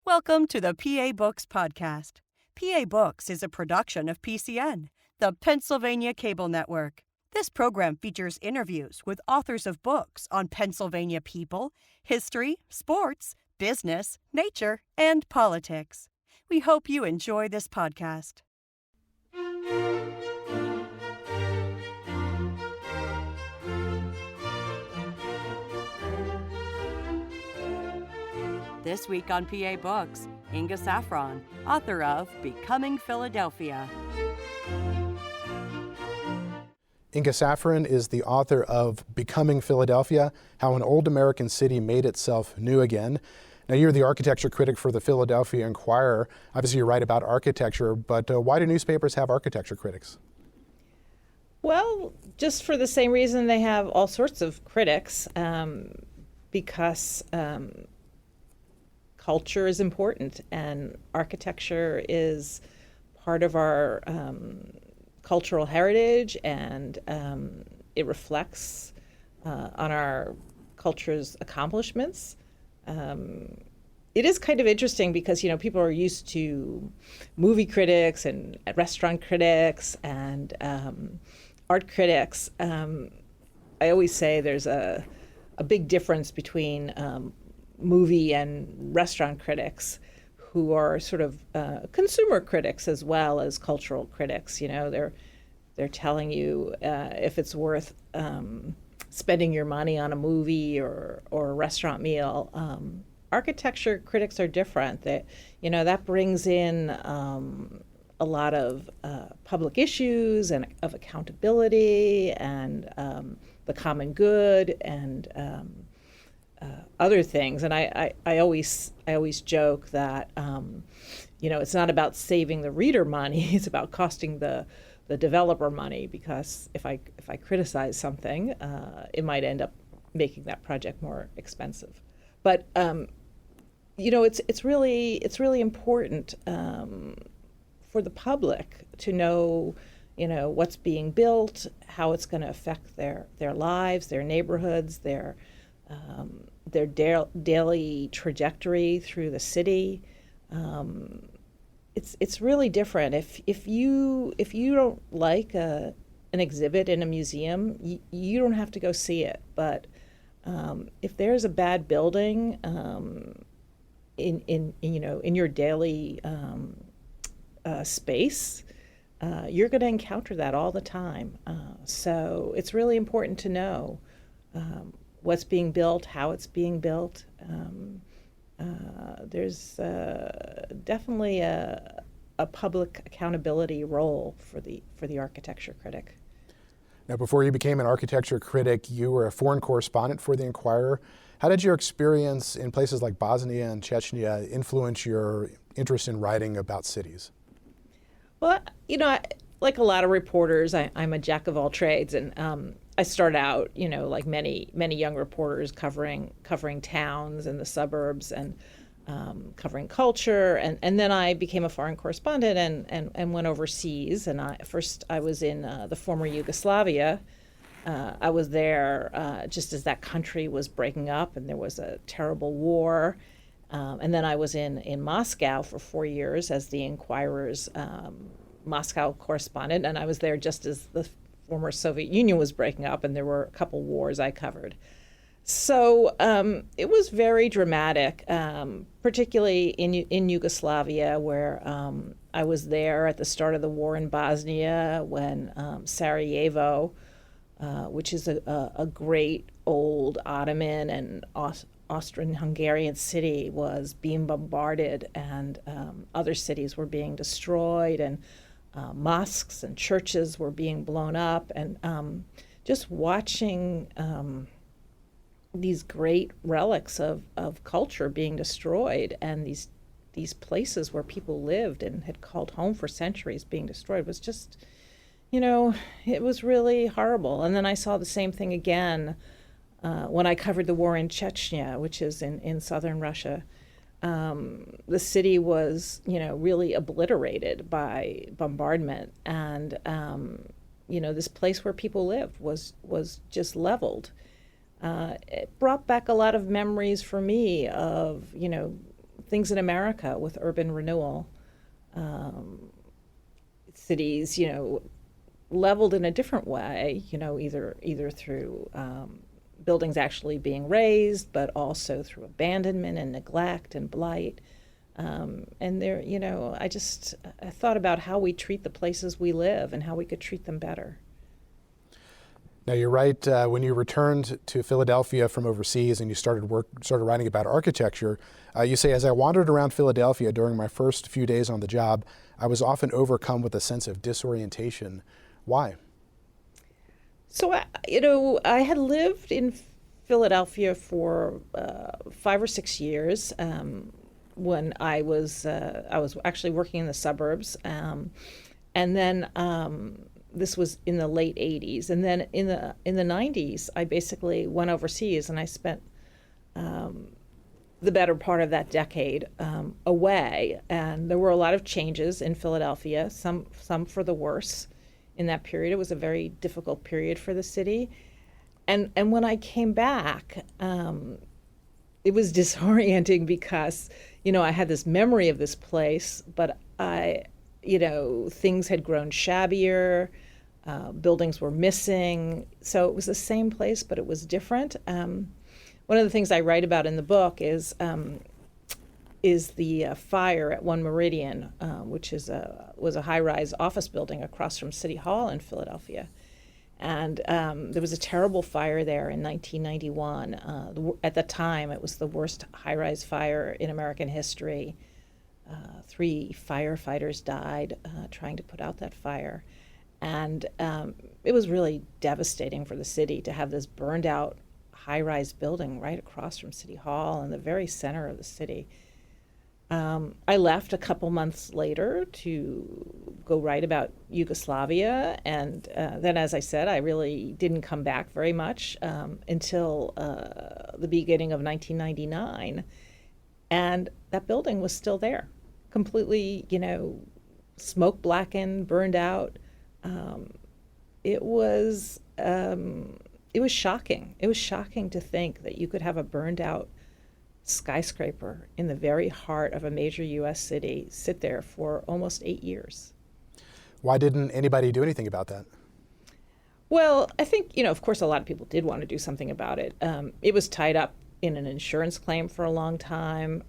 Welcome to the PA Books podcast. PA Books is a production of PCN, the Pennsylvania Cable Network. This program features interviews with authors of books on Pennsylvania people, history, sports, business, nature, and politics. We hope you enjoy this podcast. This week on PA Books, Inga Saffron, author of Becoming Philadelphia. Inga Saffron is the author of Becoming Philadelphia, How an Old American City Made Itself New Again. Now, you're the architecture critic for the Philadelphia Inquirer. Obviously, you write about architecture, but why do newspapers have architecture critics? Well, just for the same reason they have all sorts of critics, because culture is important and architecture is part of our cultural heritage, and it reflects on our culture's accomplishments. It is kind of interesting because, people are used to movie critics and restaurant critics and art critics. I always say there's a big difference between movie and restaurant critics, who are sort of consumer critics as well as cultural critics. They're telling you if it's worth spending your money on a movie or a restaurant meal. Architecture critics are different. That brings in a lot of public issues and of accountability and the common good and other things. And I always joke that it's not about saving the reader money; it's about costing the developer money. Because if I criticize something, it might end up making that project more expensive. But it's really important for the public to know what's being built, how it's going to affect their lives, their neighborhoods, their daily trajectory through the city. It's really different. If you don't like an exhibit in a museum, you don't have to go see it. But if there's a bad building in your daily space, you're going to encounter that all the time. So it's really important to know what's being built, how it's being built. There's definitely a public accountability role for the architecture critic. Now, before you became an architecture critic, you were a foreign correspondent for the Inquirer. How did your experience in places like Bosnia and Chechnya influence your interest in writing about cities? Well, like a lot of reporters, I'm a jack of all trades, and I started out, like many young reporters, covering towns and the suburbs and covering culture, and then I became a foreign correspondent and went overseas. And I was in the former Yugoslavia. I was there just as that country was breaking up, and there was a terrible war. And then I was in Moscow for 4 years as the Inquirer's Moscow correspondent, and I was there just as the former Soviet Union was breaking up, and there were a couple wars I covered. So it was very dramatic, particularly in Yugoslavia, where I was there at the start of the war in Bosnia when Sarajevo, which is a great old Ottoman and Austrian-Hungarian city, was being bombarded, and other cities were being destroyed, and mosques and churches were being blown up, and just watching these great relics of culture being destroyed, and these places where people lived and had called home for centuries being destroyed was just, it was really horrible. And then I saw the same thing again when I covered the war in Chechnya, which is in southern Russia. The city was, really obliterated by bombardment, and this place where people lived was just leveled. It brought back a lot of memories for me of, things in America with urban renewal. Cities, leveled in a different way, either through buildings actually being raised, but also through abandonment and neglect and blight. And there, I thought about how we treat the places we live and how we could treat them better. Now you're right. When you returned to Philadelphia from overseas and you started writing about architecture, you say, as I wandered around Philadelphia during my first few days on the job, I was often overcome with a sense of disorientation. Why? So, I had lived in Philadelphia for 5 or 6 years when I was actually working in the suburbs, and then this was in the late 80s, and then in the 90s, I basically went overseas and I spent the better part of that decade away, and there were a lot of changes in Philadelphia, some for the worse. In that period, it was a very difficult period for the city, and when I came back, it was disorienting because I had this memory of this place, but things had grown shabbier, buildings were missing, so it was the same place, but it was different. One of the things I write about in the book is the fire at One Meridian, which was a high-rise office building across from City Hall in Philadelphia. And there was a terrible fire there in 1991. At the time, it was the worst high-rise fire in American history. 3 firefighters died trying to put out that fire. And it was really devastating for the city to have this burned-out high-rise building right across from City Hall in the very center of the city. I left a couple months later to go write about Yugoslavia, and then, as I said, I really didn't come back very much until the beginning of 1999, and that building was still there, completely, smoke blackened, burned out. It was shocking. It was shocking to think that you could have a burned out skyscraper in the very heart of a major U.S. city sit there for almost 8 years. Why didn't anybody do anything about that? Well, I think, of course, a lot of people did want to do something about it. It was tied up in an insurance claim for a long time.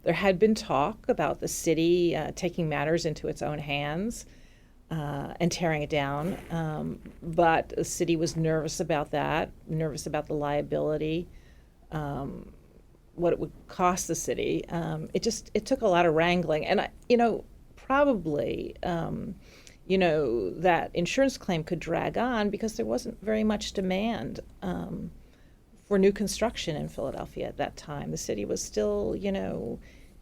There had been talk about the city taking matters into its own hands and tearing it down. But the city was nervous about that, nervous about the liability, what it would cost the city. It took a lot of wrangling. And, probably, that insurance claim could drag on because there wasn't very much demand for new construction in Philadelphia at that time. The city was still,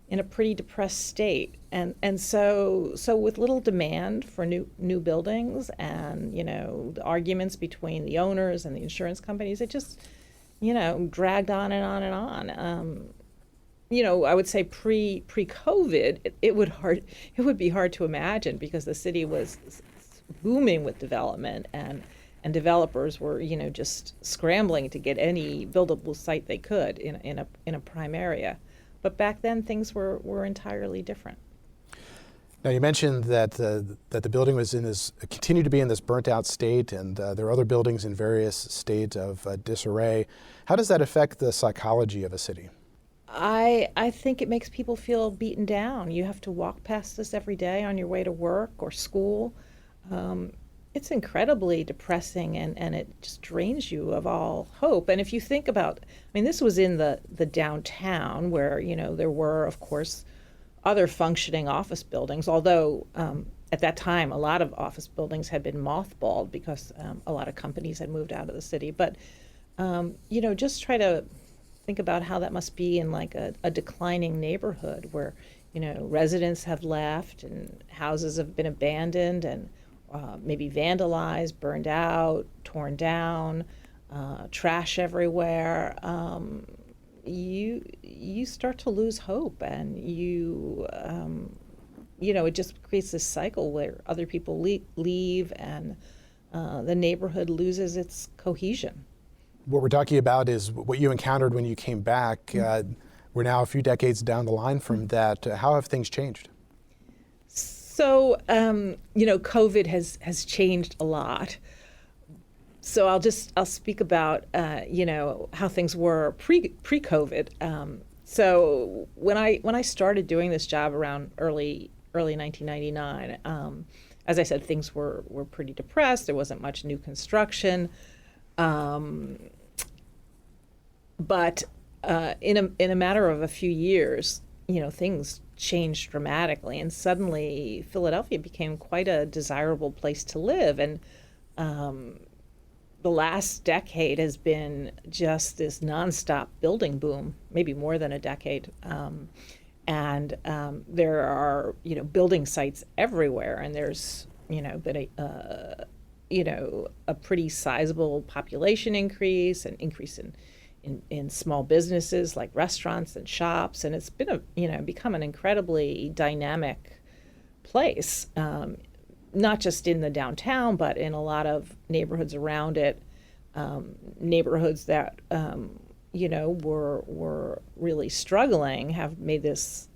in a pretty depressed state. And so with little demand for new buildings and, the arguments between the owners and the insurance companies, it just, dragged on and on and on. I would say pre-COVID, it would be hard to imagine because the city was booming with development and developers were, just scrambling to get any buildable site they could in a prime area. But back then, things were entirely different. Now, you mentioned that the building was continued to be in this burnt-out state, and there are other buildings in various states of disarray. How does that affect the psychology of a city? I think it makes people feel beaten down. You have to walk past this every day on your way to work or school. It's incredibly depressing, and it just drains you of all hope. And if you think about, this was in the downtown where, there were, of course, other functioning office buildings, although at that time a lot of office buildings had been mothballed because a lot of companies had moved out of the city. But, just try to think about how that must be in like a declining neighborhood where, residents have left and houses have been abandoned and maybe vandalized, burned out, torn down, trash everywhere. You start to lose hope, and it just creates this cycle where other people leave and the neighborhood loses its cohesion. What we're talking about is what you encountered when you came back. We're now a few decades down the line from that. How have things changed? So, COVID has changed a lot. So I'll speak about, how things were pre-COVID. So when I started doing this job around early 1999, as I said, things were pretty depressed. There wasn't much new construction, but in a matter of a few years, things changed dramatically, and suddenly Philadelphia became quite a desirable place to live. And the last decade has been just this nonstop building boom, maybe more than a decade. And there are, building sites everywhere, and there's, been a pretty sizable population increase, an increase in small businesses like restaurants and shops, and it's been become an incredibly dynamic place, not just in the downtown, but in a lot of neighborhoods around it, neighborhoods that were really struggling have made this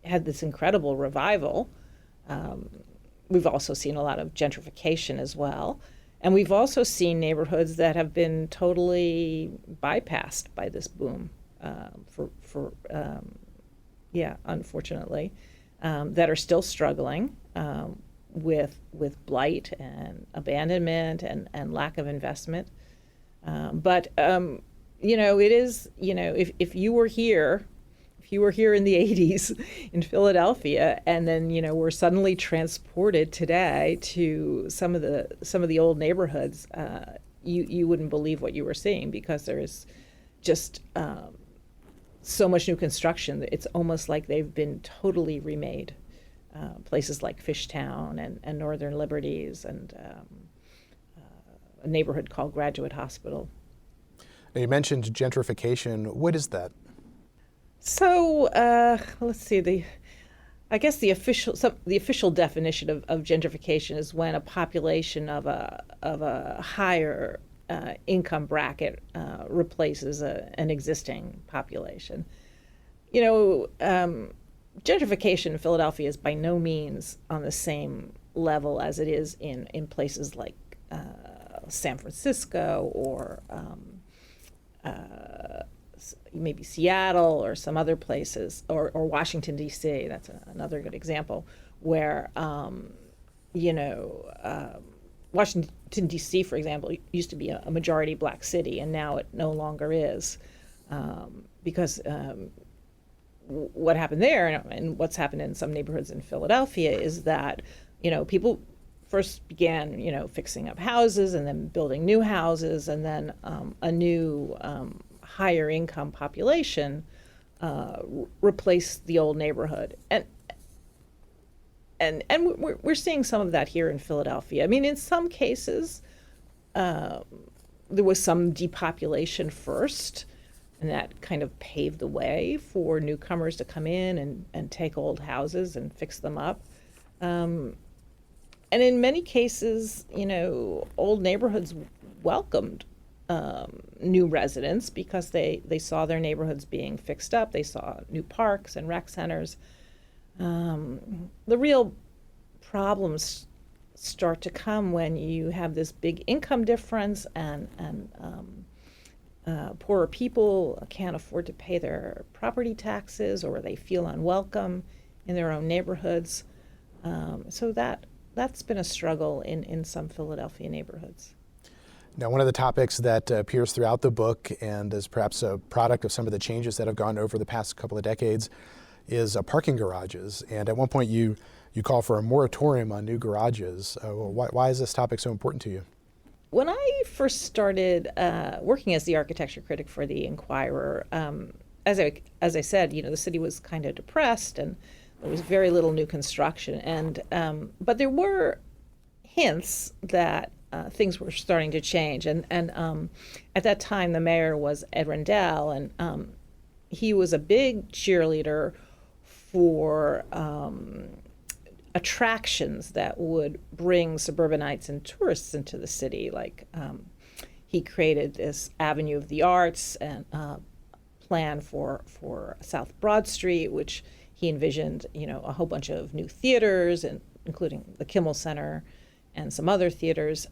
had this incredible revival. We've also seen a lot of gentrification as well. And we've also seen neighborhoods that have been totally bypassed by this boom, unfortunately, that are still struggling with blight and abandonment and lack of investment. But it is, if you were here in the 80s in Philadelphia, and then we're suddenly transported today to some of the old neighborhoods, you wouldn't believe what you were seeing, because there is just so much new construction that it's almost like they've been totally remade. Places like Fishtown and Northern Liberties, and a neighborhood called Graduate Hospital. Now, you mentioned gentrification. What is that? So let's see. The official definition of gentrification is when a population of a higher income bracket replaces an existing population. Gentrification in Philadelphia is by no means on the same level as it is in places like San Francisco or maybe Seattle or some other places, or Washington, D.C. That's another good example, where, Washington, D.C., for example, used to be a majority black city, and now it no longer is, because what happened there and what's happened in some neighborhoods in Philadelphia is that, people first began, fixing up houses and then building new houses, and then a new higher income population replaced the old neighborhood. And we're seeing some of that here in Philadelphia. I mean, in some cases, there was some depopulation first, and that kind of paved the way for newcomers to come in and take old houses and fix them up. And in many cases, old neighborhoods welcomed new residents because they saw their neighborhoods being fixed up. They saw new parks and rec centers. The real problems start to come when you have this big income difference, and poorer people can't afford to pay their property taxes, or they feel unwelcome in their own neighborhoods. So that's been a struggle in some Philadelphia neighborhoods. Now, one of the topics that appears throughout the book, and is perhaps a product of some of the changes that have gone over the past couple of decades, is parking garages. And at one point you call for a moratorium on new garages. Why is this topic so important to you? When I first started working as the architecture critic for the Inquirer, as I said, the city was kind of depressed, and there was very little new construction. And but there were hints that things were starting to change. And at that time, the mayor was Ed Rendell, and he was a big cheerleader for attractions that would bring suburbanites and tourists into the city. Like he created this Avenue of the Arts and plan for South Broad Street, which he envisioned, a whole bunch of new theaters, and including the Kimmel Center and some other theaters.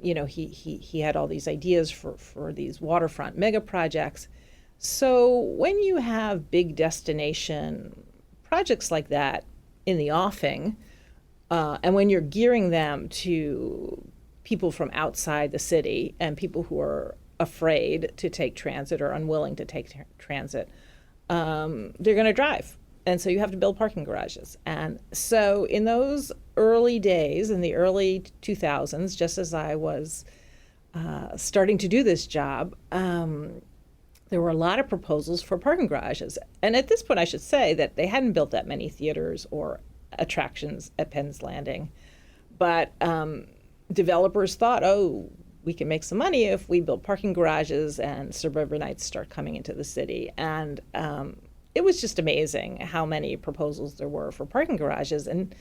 He had all these ideas for these waterfront mega projects. So when you have big destination projects like that in the offing, and when you're gearing them to people from outside the city and people who are afraid to take transit or unwilling to take transit, they're going to drive. And so you have to build parking garages. And so in those early days, in the early 2000s, just as I was starting to do this job, there were a lot of proposals for parking garages. And at this point, I should say that they hadn't built that many theaters or attractions at Penn's Landing. But developers thought, we can make some money if we build parking garages and suburbanites start coming into the city. And it was just amazing how many proposals there were for parking garages. And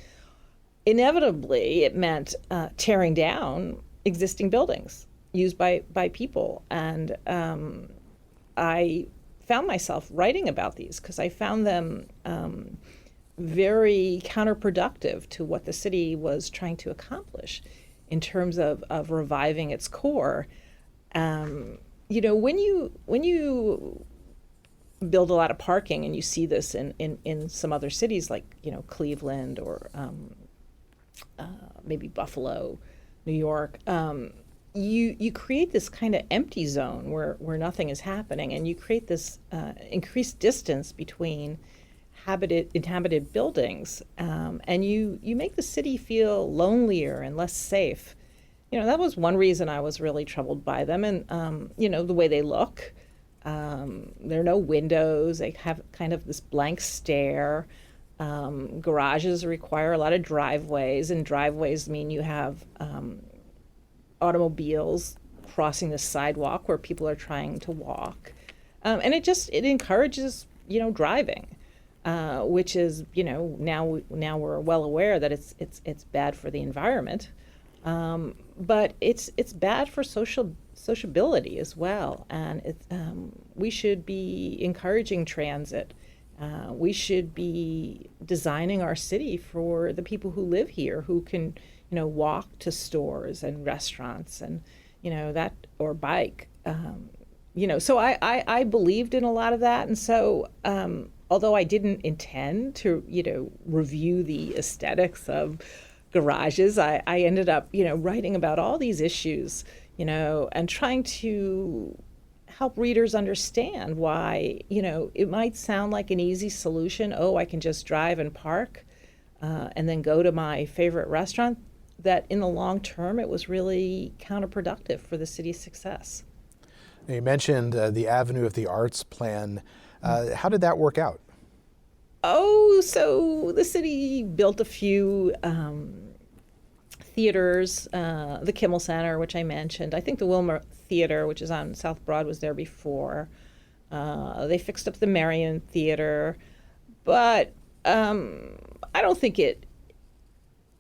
inevitably, it meant tearing down existing buildings used by people. And I found myself writing about these because I found them very counterproductive to what the city was trying to accomplish in terms of reviving its core. When you build a lot of parking, and you see this in some other cities like Cleveland or maybe Buffalo, New York, you create this kind of empty zone where nothing is happening, and you create this increased distance between inhabited buildings, and you make the city feel lonelier and less safe. That was one reason I was really troubled by them, and the way they look. There are no windows. They have kind of this blank stare. Garages require a lot of driveways, and driveways mean you have automobiles crossing the sidewalk where people are trying to walk. And it encourages, driving, which is, now we're well aware that it's bad for the environment. But it's bad for sociability as well, and we should be encouraging transit. We should be designing our city for the people who live here, who can, walk to stores and restaurants, and that, or bike. So I believed in a lot of that, and so although I didn't intend to review the aesthetics of garages, I ended up writing about all these issues, and trying to help readers understand why it might sound like an easy solution. I can just drive and park and then go to my favorite restaurant. That in the long term, it was really counterproductive for the city's success. Now, you mentioned the Avenue of the Arts plan. How did that work out? So the city built a few theaters, the Kimmel Center, which I mentioned. I think the Wilmer Theater, which is on South Broad, was there before. They fixed up the Marion Theater, but I don't think it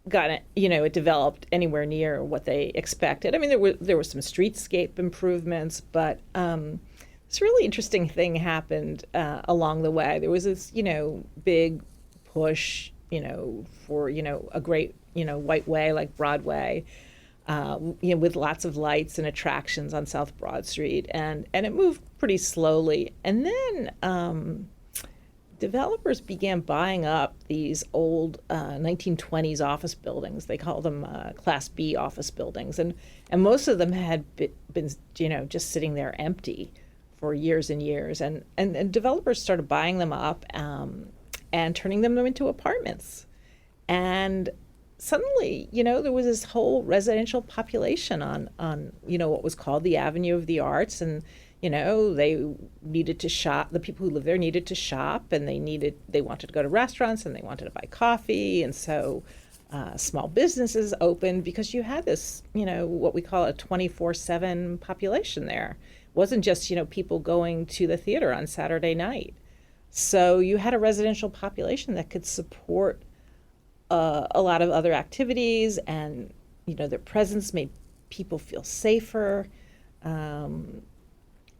got it. It developed anywhere near what they expected. I mean, there were some streetscape improvements, but this really interesting thing happened along the way. There was this, big push, for a great, white way like Broadway, with lots of lights and attractions on South Broad Street, and it moved pretty slowly. And then developers began buying up these old 1920s office buildings. They call them Class B office buildings, and most of them had been just sitting there empty for years and years. And developers started buying them up and turning them into apartments. And suddenly, there was this whole residential population on what was called the Avenue of the Arts, and they needed to shop. The people who lived there needed to shop, and they wanted to go to restaurants, and they wanted to buy coffee, and so small businesses opened because you had this, what we call a 24/7 population there. It wasn't just people going to the theater on Saturday night. So you had a residential population that could support a lot of other activities, and their presence made people feel safer.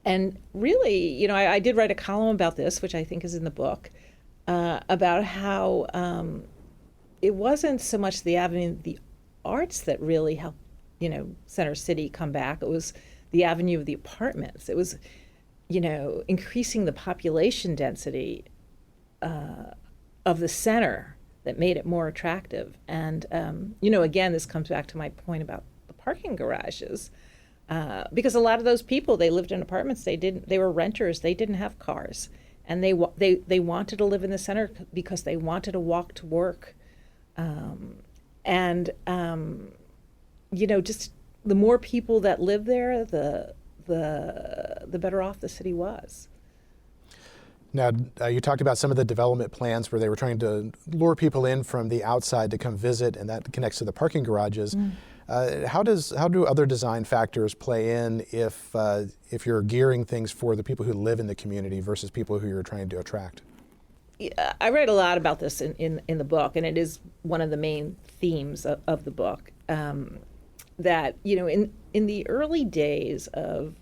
And really, I did write a column about this, which I think is in the book, about how it wasn't so much the avenue of the arts that really helped, Center City come back. It was the avenue of the apartments. It was, increasing the population density of the center that made it more attractive. And, again, this comes back to my point about the parking garages. Because a lot of those people, they lived in apartments. They were renters. They didn't have cars, and they wanted to live in the center because they wanted to walk to work, just the more people that lived there, the better off the city was. Now, you talked about some of the development plans where they were trying to lure people in from the outside to come visit, and that connects to the parking garages. How do other design factors play in if you're gearing things for the people who live in the community versus people who you're trying to attract? I write a lot about this in the book, and it is one of the main themes of the book. That in the early days of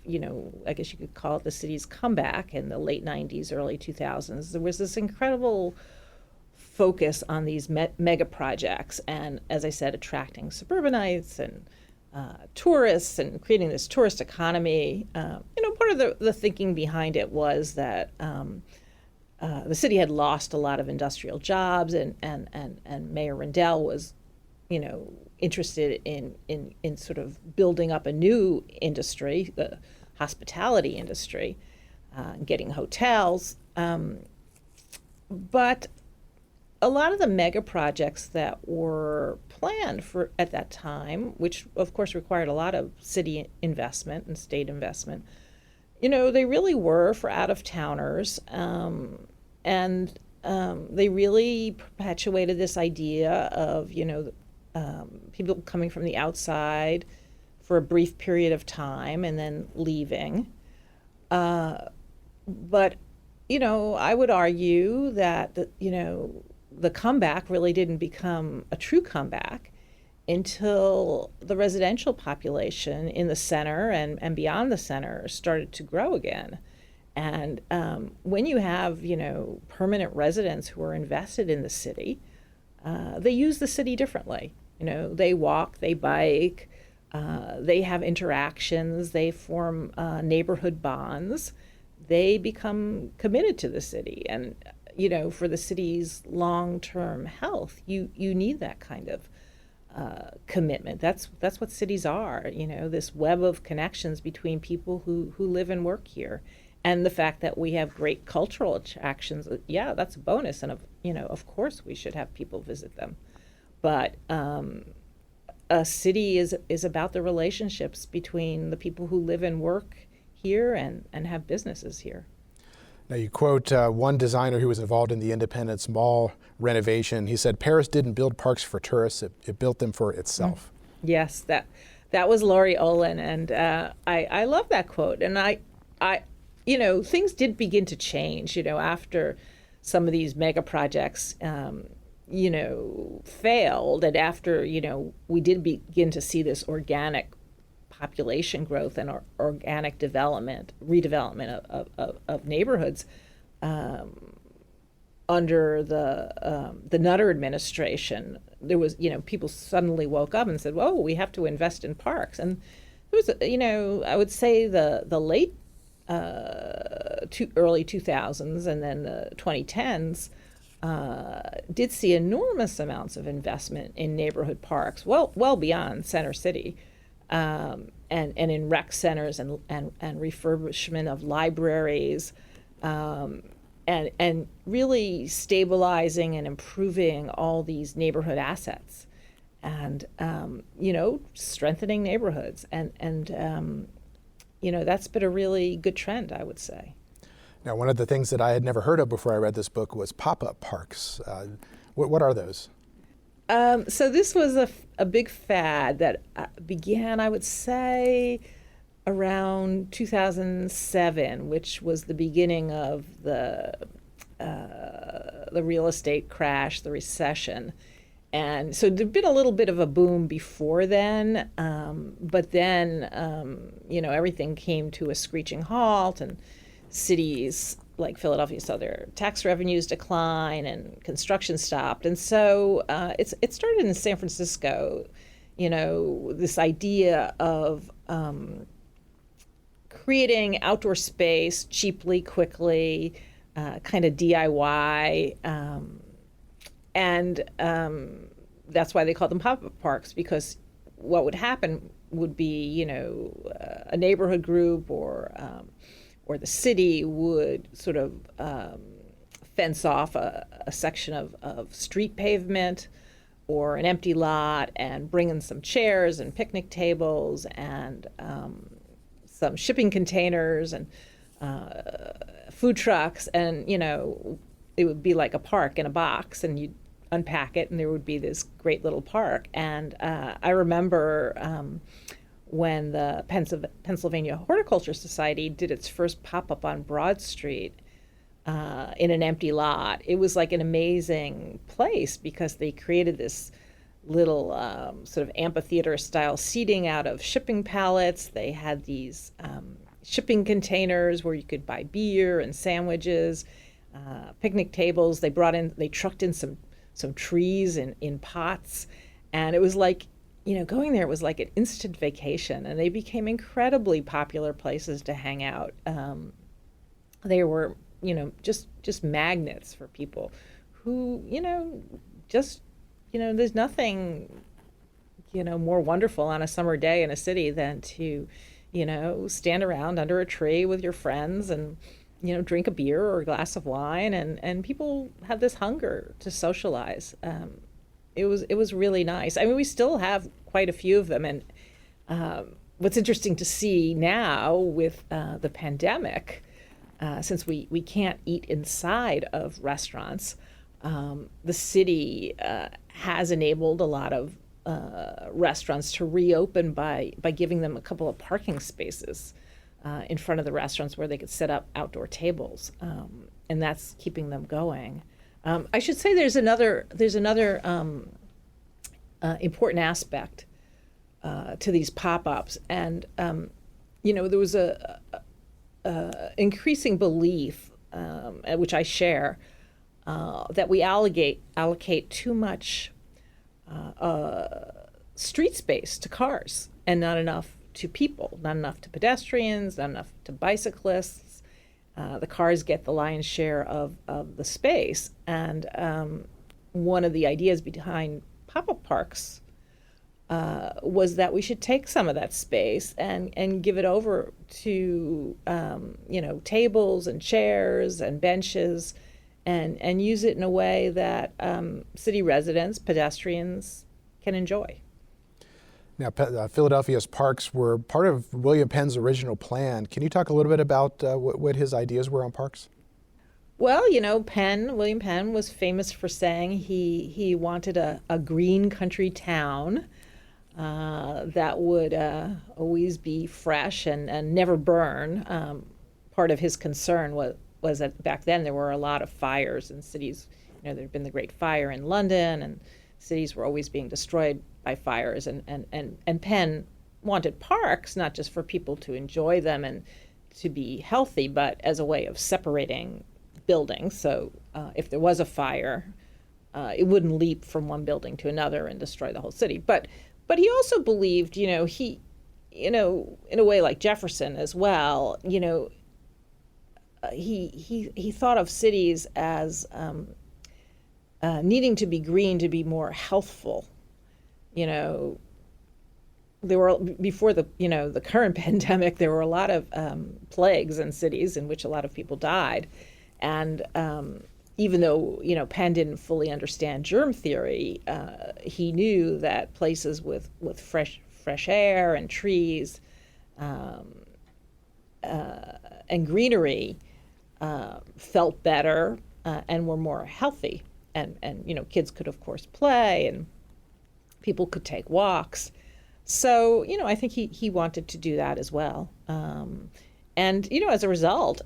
I guess you could call it the city's comeback in the late 90s, early 2000s, there was this incredible focus on these mega projects, and as I said, attracting suburbanites and tourists and creating this tourist economy. Part of the thinking behind it was that the city had lost a lot of industrial jobs, and Mayor Rendell was interested in sort of building up a new industry, the hospitality industry, getting hotels. But a lot of the mega projects that were planned for at that time, which of course required a lot of city investment and state investment, they really were for out-of-towners, and they really perpetuated this idea of people coming from the outside for a brief period of time and then leaving. But I would argue that the comeback really didn't become a true comeback until the residential population in the center and beyond the center started to grow again. And when you have, permanent residents who are invested in the city, they use the city differently. They walk, they bike, they have interactions, they form neighborhood bonds. They become committed to the city. And, for the city's long-term health, you need that kind of commitment. That's what cities are, this web of connections between people who live and work here. And the fact that we have great cultural attractions, that's a bonus. And, of course we should have people visit them. But a city is about the relationships between the people who live and work here and have businesses here. Now, you quote one designer who was involved in the Independence Mall renovation. He said, "Paris didn't build parks for tourists, it built them for itself." Yes, that was Laurie Olin, and I love that quote. And I things did begin to change, after some of these mega projects, failed, and after, we did begin to see this organic population growth and organic redevelopment of neighborhoods under the Nutter administration. There was, people suddenly woke up and said, "Whoa, we have to invest in parks." And it was, I would say the late early 2000s and then the 2010s did see enormous amounts of investment in neighborhood parks, well beyond Center City. And in rec centers and refurbishment of libraries, and really stabilizing and improving all these neighborhood assets, and strengthening neighborhoods, and that's been a really good trend, I would say. Now, one of the things that I had never heard of before I read this book was pop-up parks. What are those? So this was a big fad that began, I would say, around 2007, which was the beginning of the real estate crash, the recession. And so there'd been a little bit of a boom before then, but then, everything came to a screeching halt, and cities like Philadelphia saw their tax revenues decline and construction stopped. And so it started in San Francisco, this idea of creating outdoor space cheaply, quickly, kind of DIY. And that's why they call them pop-up parks, because what would happen would be, a neighborhood group or the city would sort of fence off a section of street pavement or an empty lot and bring in some chairs and picnic tables and some shipping containers and food trucks, and it would be like a park in a box, and you'd unpack it and there would be this great little park. And I remember when the Pennsylvania Horticulture Society did its first pop-up on Broad Street in an empty lot. It was like an amazing place because they created this little sort of amphitheater-style seating out of shipping pallets. They had these shipping containers where you could buy beer and sandwiches, picnic tables. They trucked in some trees in pots, and it was like, going there was like an instant vacation, and they became incredibly popular places to hang out. They were, just magnets for people who, there's nothing, more wonderful on a summer day in a city than to, stand around under a tree with your friends and, drink a beer or a glass of wine, and people have this hunger to socialize. It was really nice. I mean, we still have quite a few of them, and what's interesting to see now with the pandemic, since we can't eat inside of restaurants, the city has enabled a lot of restaurants to reopen by giving them a couple of parking spaces in front of the restaurants where they could set up outdoor tables, and that's keeping them going. I should say there's another important aspect to these pop-ups, and there was a increasing belief, which I share, that we allocate too much street space to cars and not enough to people, not enough to pedestrians, not enough to bicyclists. The cars get the lion's share of the space. And one of the ideas behind pop-up parks was that we should take some of that space and give it over to, tables and chairs and benches, and use it in a way that city residents, pedestrians can enjoy. Now, Philadelphia's parks were part of William Penn's original plan. Can you talk a little bit about what his ideas were on parks? Well, William Penn was famous for saying he wanted a green country town that would always be fresh and never burn. Part of his concern was that back then there were a lot of fires in cities. There had been the Great Fire in London, and cities were always being destroyed by fires. And Penn wanted parks not just for people to enjoy them and to be healthy, but as a way of separating buildings. So if there was a fire, it wouldn't leap from one building to another and destroy the whole city. But he also believed, he, in a way like Jefferson as well, he thought of cities as needing to be green to be more healthful. There were, before the current pandemic, there were a lot of plagues in cities in which a lot of people died. And even though, Penn didn't fully understand germ theory, he knew that places with fresh air and trees and greenery felt better and were more healthy. And kids could, of course, play, and people could take walks. So, I think he wanted to do that as well. And, as a result,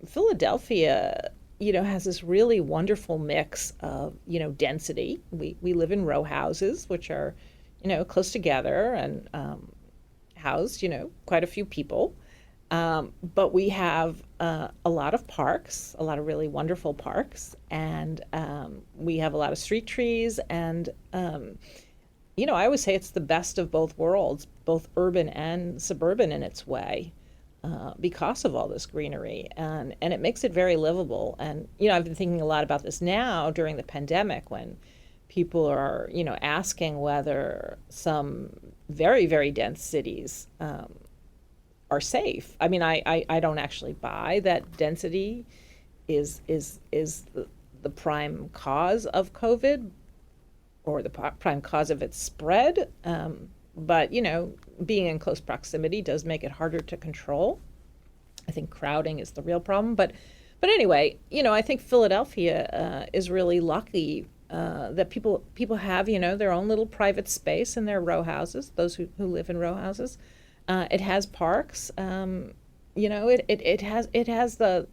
Philadelphia, has this really wonderful mix of, density. We live in row houses, which are, close together and house, quite a few people. But we have a lot of parks, a lot of really wonderful parks, and we have a lot of street trees. And, I always say it's the best of both worlds, both urban and suburban in its way, because of all this greenery. And it makes it very livable. And, I've been thinking a lot about this now during the pandemic when people are, asking whether some very, very dense cities are safe. I mean, I don't actually buy that density is the prime cause of COVID or the prime cause of its spread. But, being in close proximity does make it harder to control. I think crowding is the real problem. But anyway, I think Philadelphia is really lucky that people have, their own little private space in their row houses, those who live in row houses. It has parks. It has the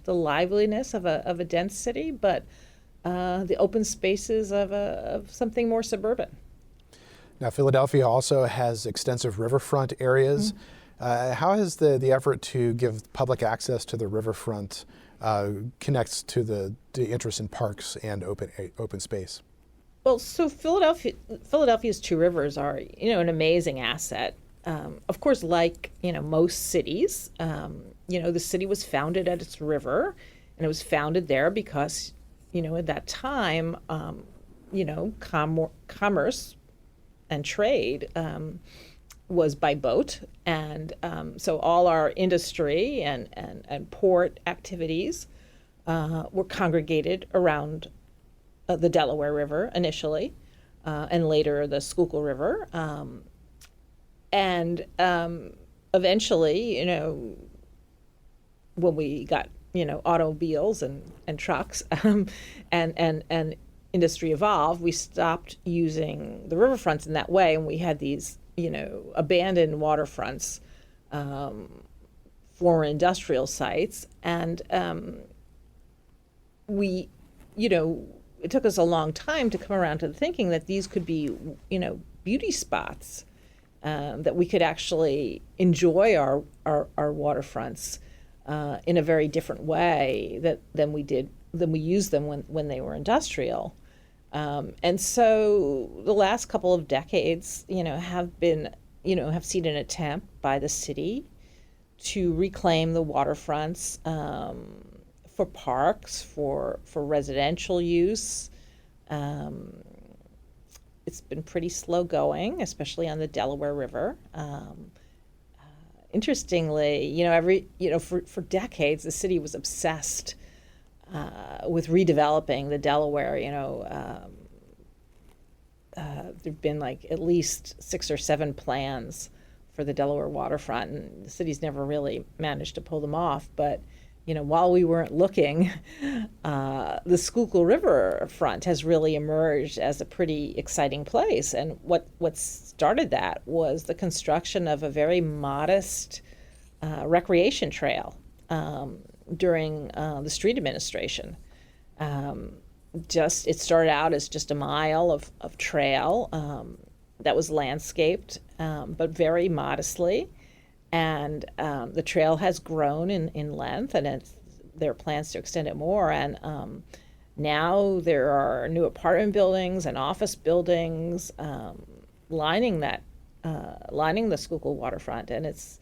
liveliness of a dense city, but the open spaces of something more suburban. Now, Philadelphia also has extensive riverfront areas. How has the effort to give public access to the riverfront connects to the interest in parks and open space? Well, so Philadelphia's two rivers are, an amazing asset. Of course, like, most cities, the city was founded at its river, and it was founded there because, at that time, commerce and trade was by boat. And so all our industry and port activities were congregated around the Delaware River initially, and later the Schuylkill River. And eventually, when we got, automobiles and trucks and industry evolved, we stopped using the riverfronts in that way. And we had these, abandoned waterfronts, former industrial sites. And it took us a long time to come around to the thinking that these could be, beauty spots. That we could actually enjoy our waterfronts in a very different way than we used them when they were industrial. And so the last couple of decades, have seen an attempt by the city to reclaim the waterfronts for parks, for residential use. It's been pretty slow going, especially on the Delaware River. Interestingly, for decades, the city was obsessed with redeveloping the Delaware. There've been like at least 6 or 7 plans for the Delaware waterfront, and the city's never really managed to pull them off. But while we weren't looking, the Schuylkill River front has really emerged as a pretty exciting place. And what started that was the construction of a very modest recreation trail during the street administration. It started out as just a mile of trail that was landscaped, but very modestly. And the trail has grown in length, and there are plans to extend it more. And now there are new apartment buildings and office buildings lining the Schuylkill waterfront, and it's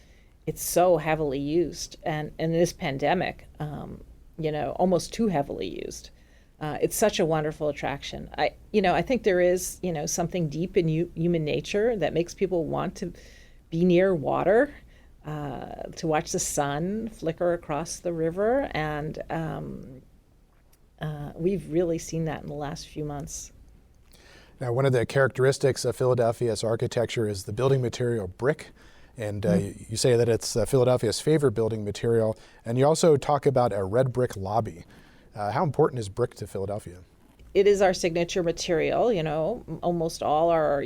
so heavily used. And in this pandemic, almost too heavily used. It's such a wonderful attraction. I think there is something deep in human nature that makes people want to be near water. To watch the sun flicker across the river, and we've really seen that in the last few months. Now, one of the characteristics of Philadelphia's architecture is the building material brick, and you say that it's Philadelphia's favorite building material, and you also talk about a red brick lobby. How important is brick to Philadelphia? It is our signature material. Almost all our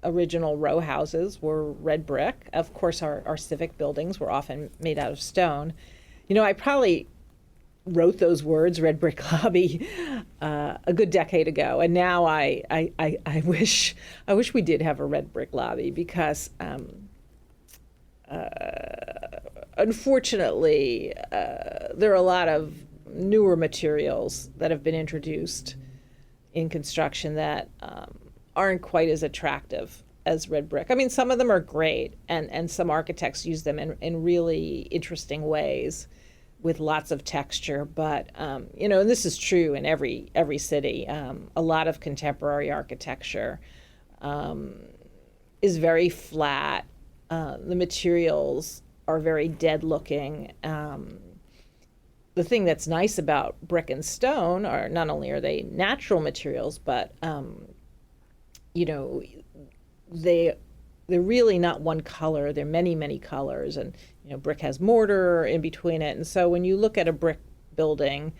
original row houses were red brick. Of course, our civic buildings were often made out of stone. I probably wrote those words, red brick lobby, a good decade ago, and now I wish we did have a red brick lobby, because unfortunately there are a lot of newer materials that have been introduced in construction that aren't quite as attractive as red brick. I mean, some of them are great, and some architects use them in really interesting ways with lots of texture. But and this is true in every city. A lot of contemporary architecture is very flat. The materials are very dead looking. The thing that's nice about brick and stone are not only are they natural materials, but they're really not one color. They're many colors, and brick has mortar in between it. And so when you look at a brick building,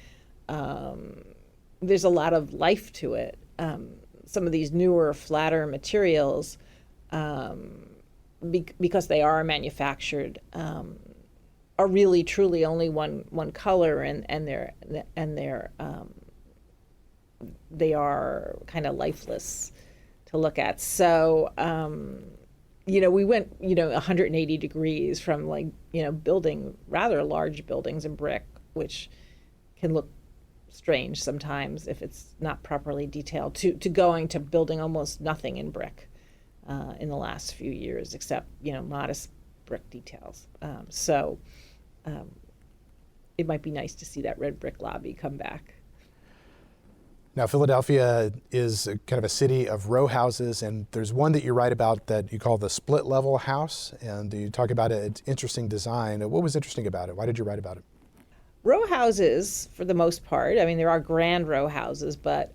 there's a lot of life to it. Some of these newer, flatter materials, because they are manufactured, are really truly only one color, and they are kind of lifeless to look at. So we went 180 degrees from building rather large buildings in brick, which can look strange sometimes if it's not properly detailed, to going to building almost nothing in brick in the last few years, except modest brick details. So it might be nice to see that red brick lobby come back. Now, Philadelphia is kind of a city of row houses, and there's one that you write about that you call the split level house, and you talk about its interesting design. What was interesting about it? Why did you write about it? Row houses, for the most part, I mean, there are grand row houses, but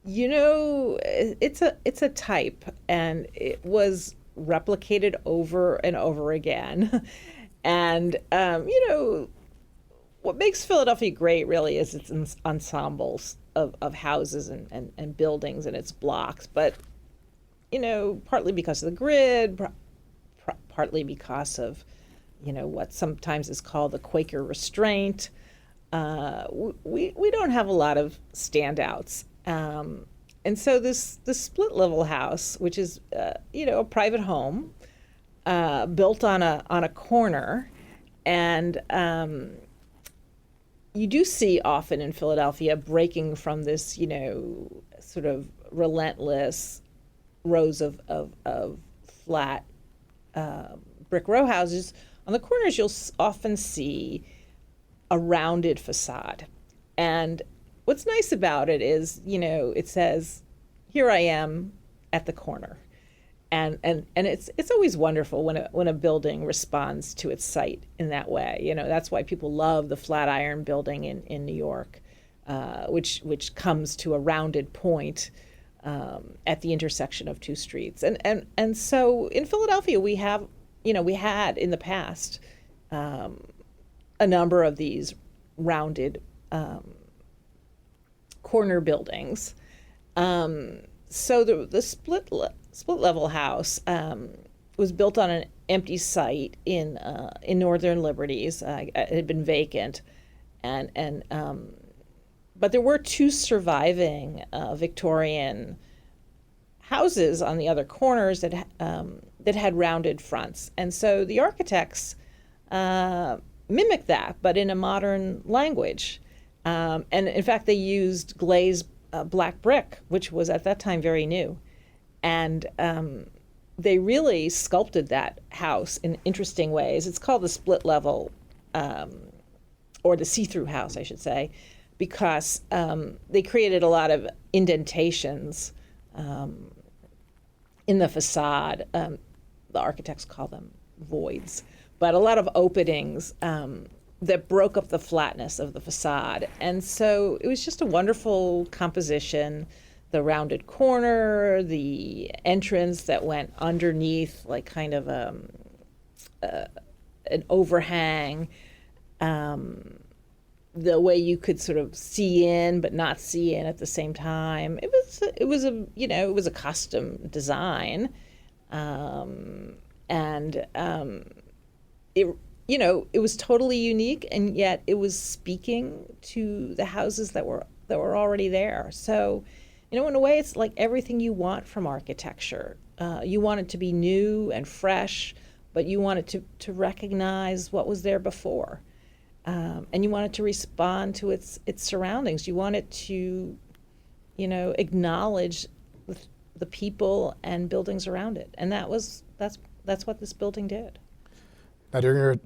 it's a type, and it was replicated over and over again. And what makes Philadelphia great really is its ensembles of houses and buildings and its blocks. But partly because of the grid, partly because of what sometimes is called the Quaker restraint, we don't have a lot of standouts. And so this split level house, which is a private home built on a corner, and you do see often in Philadelphia breaking from this sort of relentless rows of flat brick row houses. On the corners, you'll often see a rounded facade, and what's nice about it is, it says, "Here I am at the corner," and it's always wonderful when a building responds to its site in that way. That's why people love the Flatiron Building in New York, which comes to a rounded point at the intersection of two streets. And so in Philadelphia we had in the past a number of these rounded corner buildings. So the split level house was built on an empty site in Northern Liberties. It had been vacant, but there were two surviving Victorian houses on the other corners that had rounded fronts, and so the architects mimicked that, but in a modern language. And in fact, they used glazed black brick, which was at that time very new. And they really sculpted that house in interesting ways. It's called the split level, or the see-through house, I should say, because they created a lot of indentations in the facade. The architects call them voids, but a lot of openings that broke up the flatness of the facade. And so it was just a wonderful composition. The rounded corner, the entrance that went underneath, like kind of an overhang, the way you could sort of see in but not see in at the same time. It was a custom design, and it was totally unique, and yet it was speaking to the houses that were already there. So, in a way, it's like everything you want from architecture. You want it to be new and fresh, but you want it to recognize what was there before. And you want it to respond to its surroundings. You want it to, acknowledge the people and buildings around it. And that's what this building did. Now,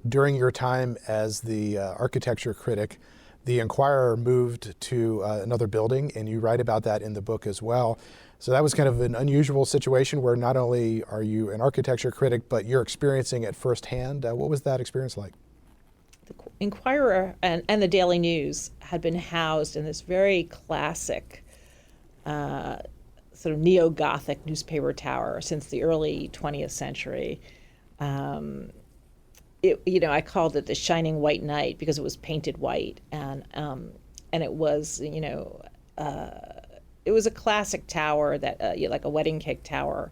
during your time as the architecture critic, the Inquirer moved to another building, and you write about that in the book as well. So that was kind of an unusual situation where not only are you an architecture critic, but you're experiencing it firsthand. What was that experience like? The Inquirer and the Daily News had been housed in this very classic sort of neo-Gothic newspaper tower since the early 20th century. I called it the Shining White Knight because it was painted white, and it was, it was a classic tower that, like a wedding cake tower,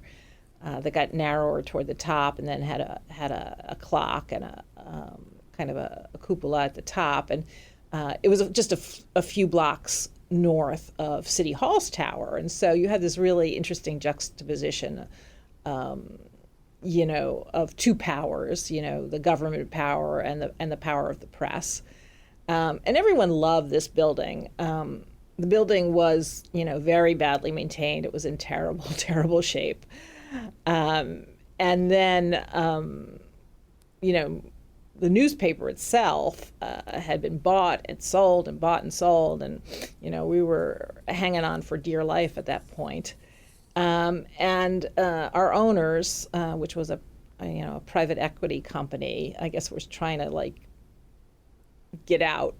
that got narrower toward the top, and then had a clock and a kind of a cupola at the top, and it was just a few blocks north of City Hall's tower, and so you had this really interesting juxtaposition. Of two powers, the government power and the power of the press. And everyone loved this building. The building was, very badly maintained. It was in terrible, terrible shape. And then, the newspaper itself had been bought and sold and bought and sold. And, we were hanging on for dear life at that point. And our owners, which was a private equity company, I guess was trying to get out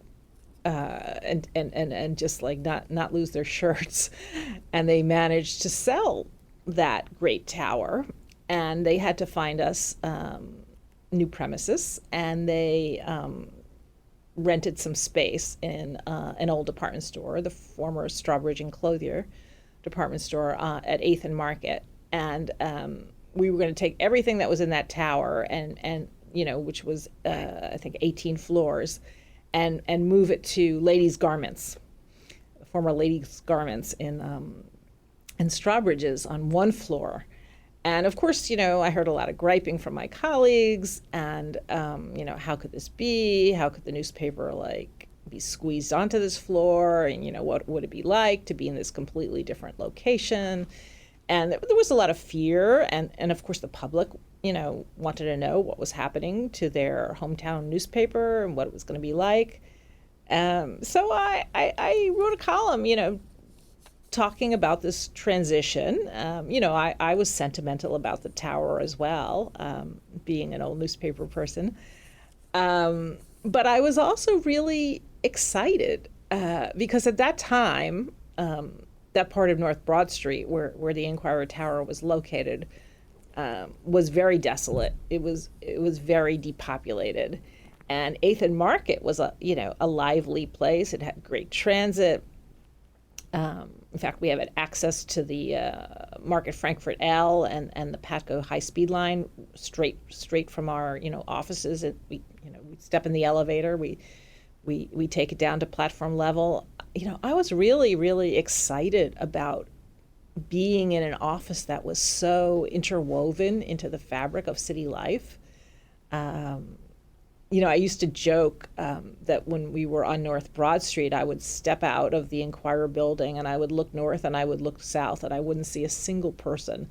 and just not lose their shirts, and they managed to sell that great tower, and they had to find us new premises, and they rented some space in an old department store, the former Strawbridge and Clothier department store at 8th and Market, and we were going to take everything that was in that tower and which was I think 18 floors, and move it to ladies' garments, former ladies' garments in Strawbridge's on one floor. And of course, I heard a lot of griping from my colleagues, and how could this be? How could the newspaper be squeezed onto this floor, and what would it be like to be in this completely different location? And there was a lot of fear, and of course the public wanted to know what was happening to their hometown newspaper and what it was going to be like. So I wrote a column talking about this transition. I was sentimental about the tower as well, being an old newspaper person, but I was also really excited because at that time, that part of North Broad Street where the Inquirer Tower was located was very desolate. It was very depopulated, and 8th and Market was a lively place. It had great transit. In fact, we have access to the Market Frankfurt L and the Patco high-speed line straight from our offices. We step in the elevator. We take it down to platform level. I was really, really excited about being in an office that was so interwoven into the fabric of city life. I used to joke that when we were on North Broad Street, I would step out of the Inquirer building and I would look north and I would look south and I wouldn't see a single person.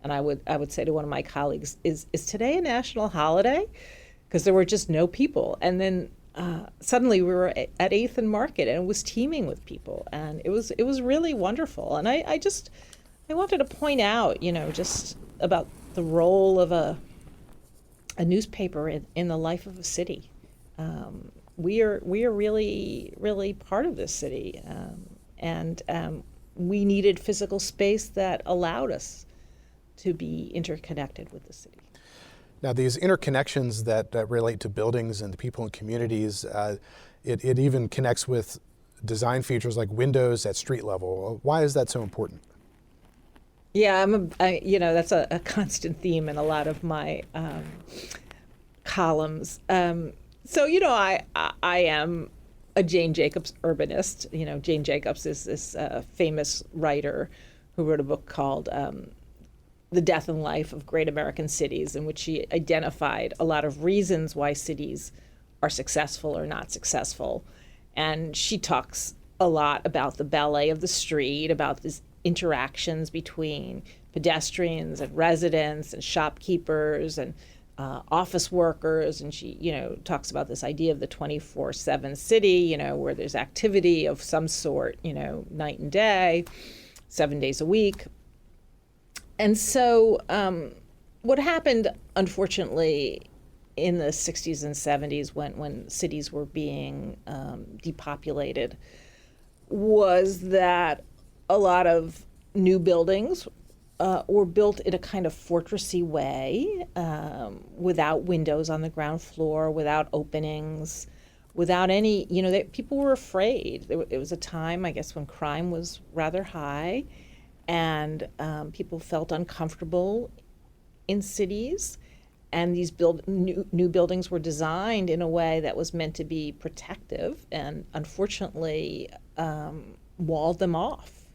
And I would say to one of my colleagues, is today a national holiday? Because there were just no people. And then suddenly we were at 8th and Market, and it was teeming with people, and it was really wonderful. And I wanted to point out, just about the role of a newspaper in the life of a city. We are really, really part of this city, and we needed physical space that allowed us to be interconnected with the city. Now, these interconnections that relate to buildings and the people and communities, it even connects with design features like windows at street level. Why is that so important? Yeah, that's a constant theme in a lot of my columns. So, I am a Jane Jacobs urbanist. Jane Jacobs is this famous writer who wrote a book called The Death and Life of Great American Cities, in which she identified a lot of reasons why cities are successful or not successful. And she talks a lot about the ballet of the street, about these interactions between pedestrians and residents and shopkeepers and office workers. And she, talks about this idea of the 24/7 city, where there's activity of some sort, night and day, 7 days a week. And so what happened, unfortunately, in the 60s and 70s when cities were being depopulated was that a lot of new buildings were built in a kind of fortressy way, without windows on the ground floor, without openings, without any, people were afraid. It was a time, I guess, when crime was rather high, and people felt uncomfortable in cities. And these new buildings were designed in a way that was meant to be protective, and unfortunately walled them off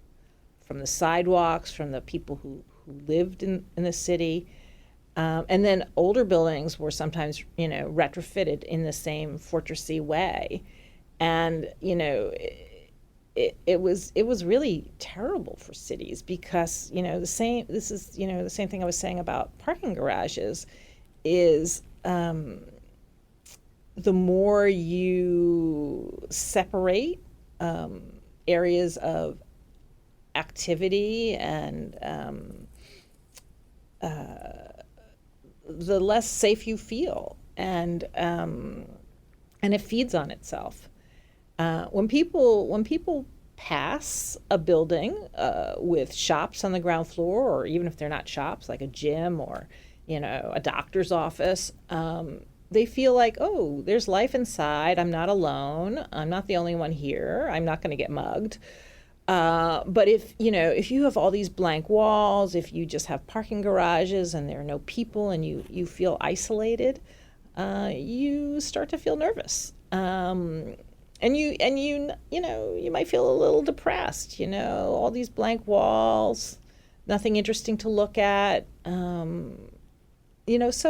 from the sidewalks, from the people who lived in the city. And then older buildings were sometimes, retrofitted in the same fortressy way. And, it was really terrible for cities because, the same thing I was saying about parking garages is the more you separate areas of activity and the less safe you feel, and it feeds on itself. When people pass a building with shops on the ground floor, or even if they're not shops, like a gym or a doctor's office, they feel like, oh, there's life inside. I'm not alone. I'm not the only one here. I'm not going to get mugged. But if you have all these blank walls, if you just have parking garages and there are no people, and you feel isolated, you start to feel nervous. And you might feel a little depressed. All these blank walls, nothing interesting to look at. So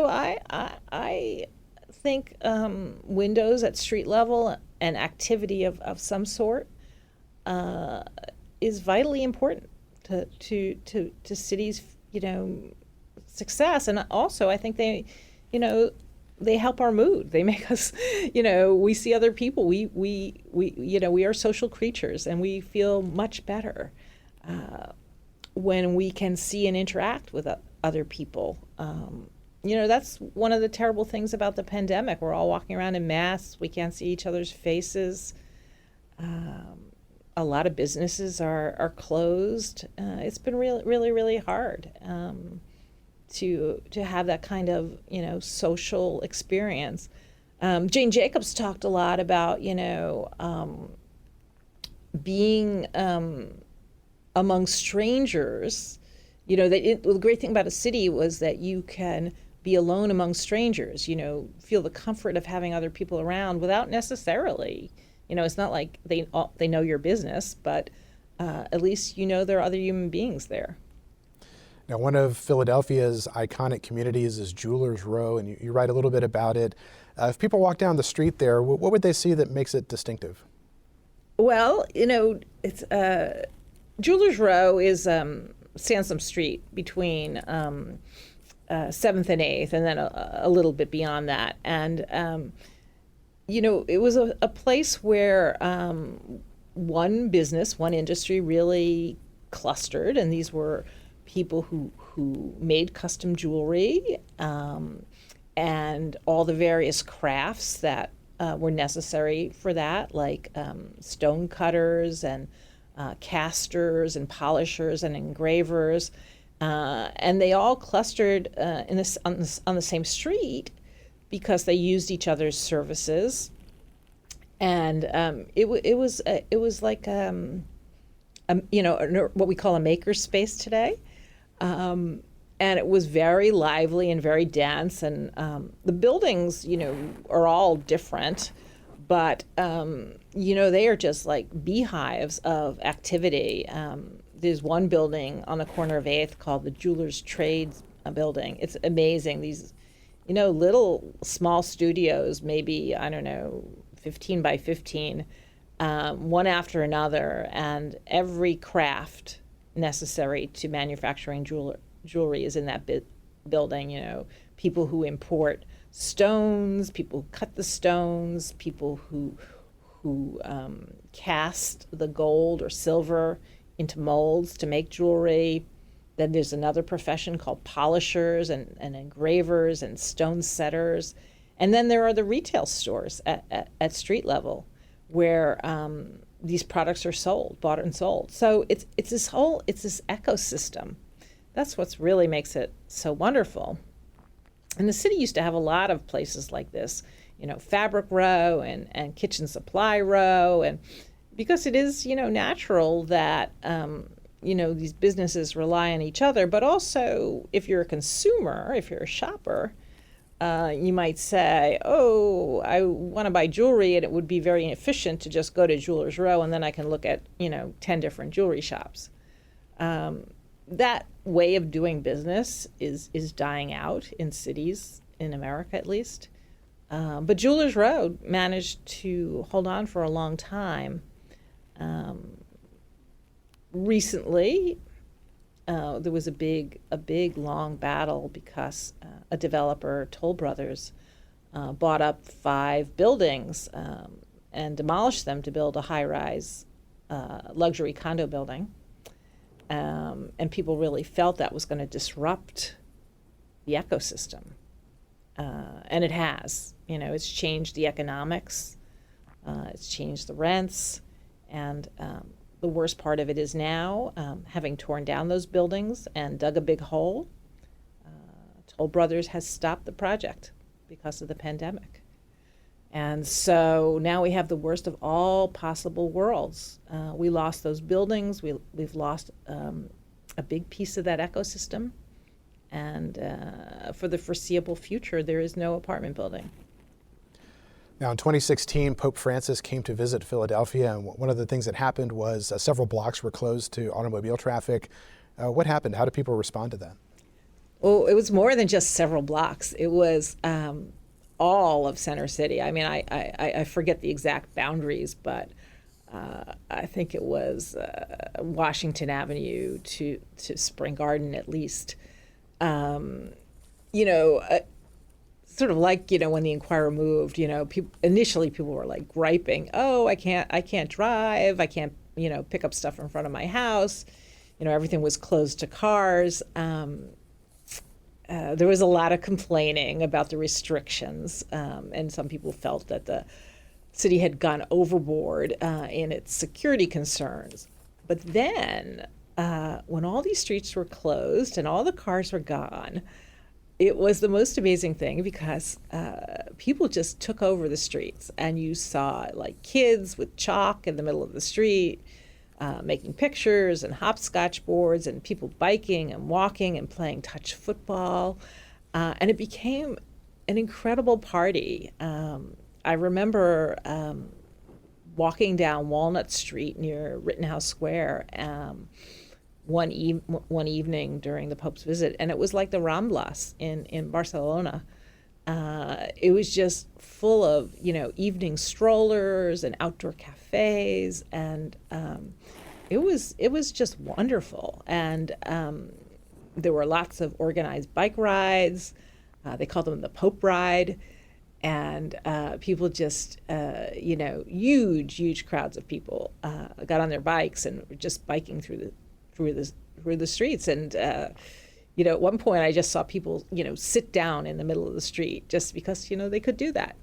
I think windows at street level and activity of some sort is vitally important to cities, success. And also, I think they help our mood. They make us, we see other people. We are social creatures, and we feel much better when we can see and interact with other people. That's one of the terrible things about the pandemic. We're all walking around in masks. We can't see each other's faces. A lot of businesses are closed. It's been really, really hard to have that kind of social experience. Jane Jacobs talked a lot about being among strangers. The great thing about a city was that you can be alone among strangers. Feel the comfort of having other people around without necessarily. It's not like they know your business, but at least there are other human beings there. Now, one of Philadelphia's iconic communities is Jewelers Row, and you write a little bit about it. If people walk down the street there, what would they see that makes it distinctive? Well, it's Jewelers Row is Sansom Street between 7th and 8th, and then a little bit beyond that. And it was a place where one business, one industry really clustered, and these were people who made custom jewelry and all the various crafts that were necessary for that, like stone cutters and casters and polishers and engravers, and they all clustered on the same street because they used each other's services, and it was like what we call a maker space today, And it was very lively and very dense. And the buildings, are all different, but, they are just like beehives of activity. There's one building on the corner of 8th called the Jewelers Trades building. It's amazing. These, little small studios, maybe, I don't know, 15 by 15, one after another, and every craft necessary to manufacturing jewelry is in that building. People who import stones, people who cut the stones, people who cast the gold or silver into molds to make jewelry. Then there's another profession called polishers and engravers and stone setters. And then there are the retail stores at street level where these products are sold, bought and sold. So it's this ecosystem. That's what really makes it so wonderful. And the city used to have a lot of places like this, Fabric Row and Kitchen Supply Row. And because it is, natural that, these businesses rely on each other, but also if you're a consumer, if you're a shopper, you might say, oh, I want to buy jewelry, and it would be very efficient to just go to Jewelers Row, and then I can look at, 10 different jewelry shops. That way of doing business is dying out in cities, in America at least. But Jewelers Row managed to hold on for a long time. Recently, there was a big long battle because a developer, Toll Brothers, bought up 5 buildings and demolished them to build a high-rise luxury condo building. And people really felt that was going to disrupt the ecosystem. And it has. It's changed the economics, it's changed the rents, and the worst part of it is now, having torn down those buildings and dug a big hole, Toll Brothers has stopped the project because of the pandemic. And so now we have the worst of all possible worlds. We lost those buildings. We've lost a big piece of that ecosystem. And for the foreseeable future, there is no apartment building. Now, in 2016, Pope Francis came to visit Philadelphia, and one of the things that happened was several blocks were closed to automobile traffic. What happened? How did people respond to that? Well, it was more than just several blocks. It was all of Center City. I mean, I forget the exact boundaries, but I think it was Washington Avenue to Spring Garden at least. Sort of like, when the Inquirer moved, initially people were like griping, oh, I can't drive, I can't, pick up stuff in front of my house. Everything was closed to cars. There was a lot of complaining about the restrictions, and some people felt that the city had gone overboard in its security concerns. But then, when all these streets were closed and all the cars were gone, it was the most amazing thing because people just took over the streets, and you saw like kids with chalk in the middle of the street, making pictures and hopscotch boards, and people biking and walking and playing touch football. And it became an incredible party. I remember walking down Walnut Street near Rittenhouse Square one evening during the Pope's visit, and it was like the Ramblas in Barcelona. It was just full of, evening strollers and outdoor cafes, and it was just wonderful. And there were lots of organized bike rides. They called them the Pope Ride, and people just, huge crowds of people got on their bikes and were just biking through the streets. And at one point I just saw people, sit down in the middle of the street just because, they could do that.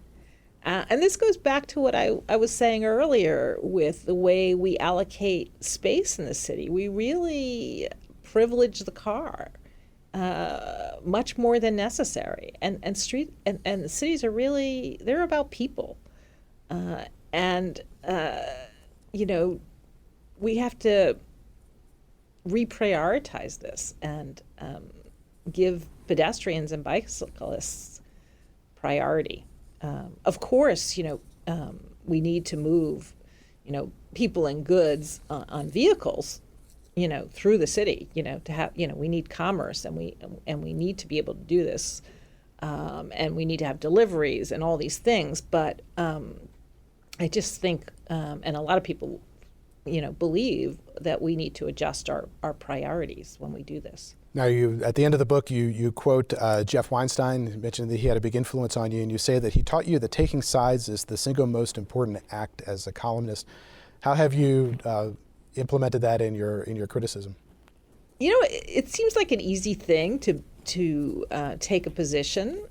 And this goes back to what I was saying earlier with the way we allocate space in the city. We really privilege the car much more than necessary. And the cities are really, they're about people. We have to reprioritize this. And give pedestrians and bicyclists priority. Of course, we need to move, people and goods on vehicles, through the city, to have, we need commerce, and we need to be able to do this, and we need to have deliveries and all these things. But I just think, and a lot of people, believe that we need to adjust our priorities when we do this. Now, at the end of the book, you quote Jeff Weinstein. You mentioned that he had a big influence on you, and you say that he taught you that taking sides is the single most important act as a columnist. How have you implemented that in your criticism? It seems like an easy thing to take a position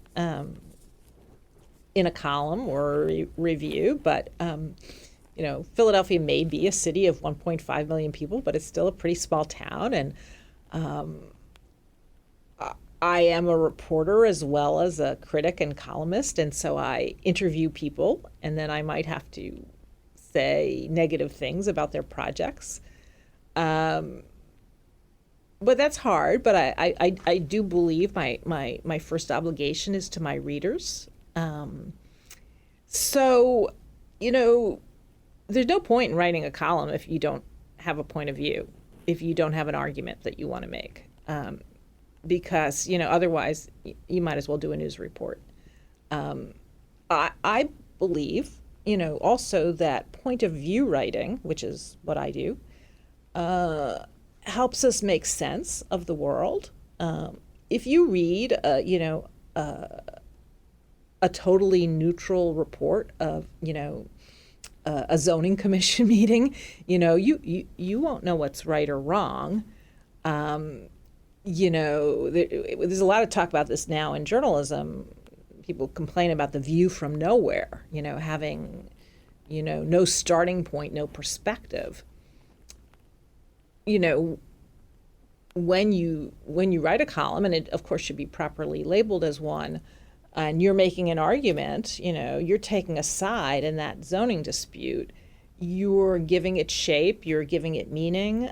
in a column or a review, but Philadelphia may be a city of 1.5 million people, but it's still a pretty small town, and I am a reporter as well as a critic and columnist, and so I interview people, and then I might have to say negative things about their projects. But that's hard, but I do believe my first obligation is to my readers. So, there's no point in writing a column if you don't have a point of view, if you don't have an argument that you want to make. Because, otherwise you might as well do a news report. I believe, also that point of view writing, which is what I do, helps us make sense of the world. If you read, a totally neutral report of, a zoning commission meeting, you won't know what's right or wrong. There's a lot of talk about this now in journalism. People complain about the view from nowhere, having, no starting point, no perspective. When you write a column, and it of course should be properly labeled as one, and you're making an argument, you're taking a side in that zoning dispute, you're giving it shape, you're giving it meaning.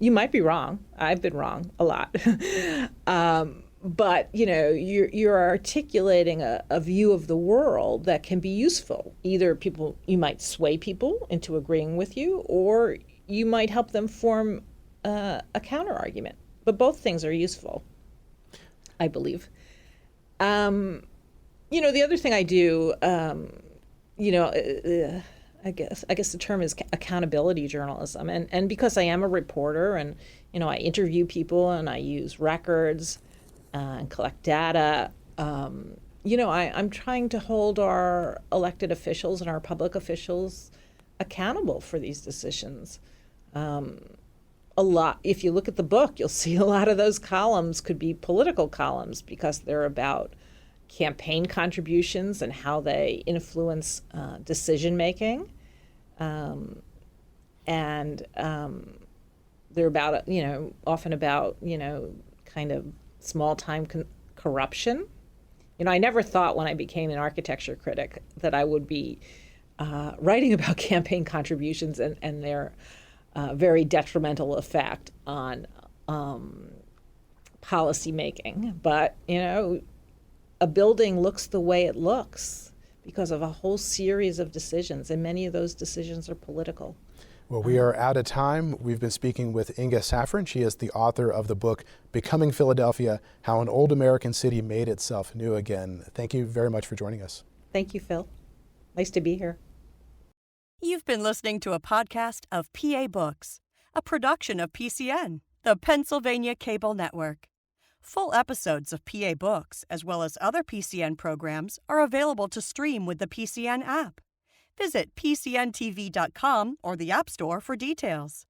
You might be wrong. I've been wrong a lot. But, you're articulating a view of the world that can be useful. Either you might sway people into agreeing with you, or you might help them form a counter argument. But both things are useful, I believe. The other thing I do, I guess the term is accountability journalism. And because I am a reporter and, I interview people and I use records and collect data, I'm trying to hold our elected officials and our public officials accountable for these decisions. A lot, if you look at the book, you'll see a lot of those columns could be political columns because they're about campaign contributions and how they influence decision making, and they're about often about kind of small time corruption. I never thought when I became an architecture critic that I would be writing about campaign contributions and their very detrimental effect on policy making. But a building looks the way it looks because of a whole series of decisions, and many of those decisions are political. Well, we are out of time. We've been speaking with Inga Saffron. She is the author of the book, Becoming Philadelphia, How an Old American City Made Itself New Again. Thank you very much for joining us. Thank you, Phil. Nice to be here. You've been listening to a podcast of PA Books, a production of PCN, the Pennsylvania Cable Network. Full episodes of PA Books, as well as other PCN programs, are available to stream with the PCN app. Visit PCNTV.com or the App Store for details.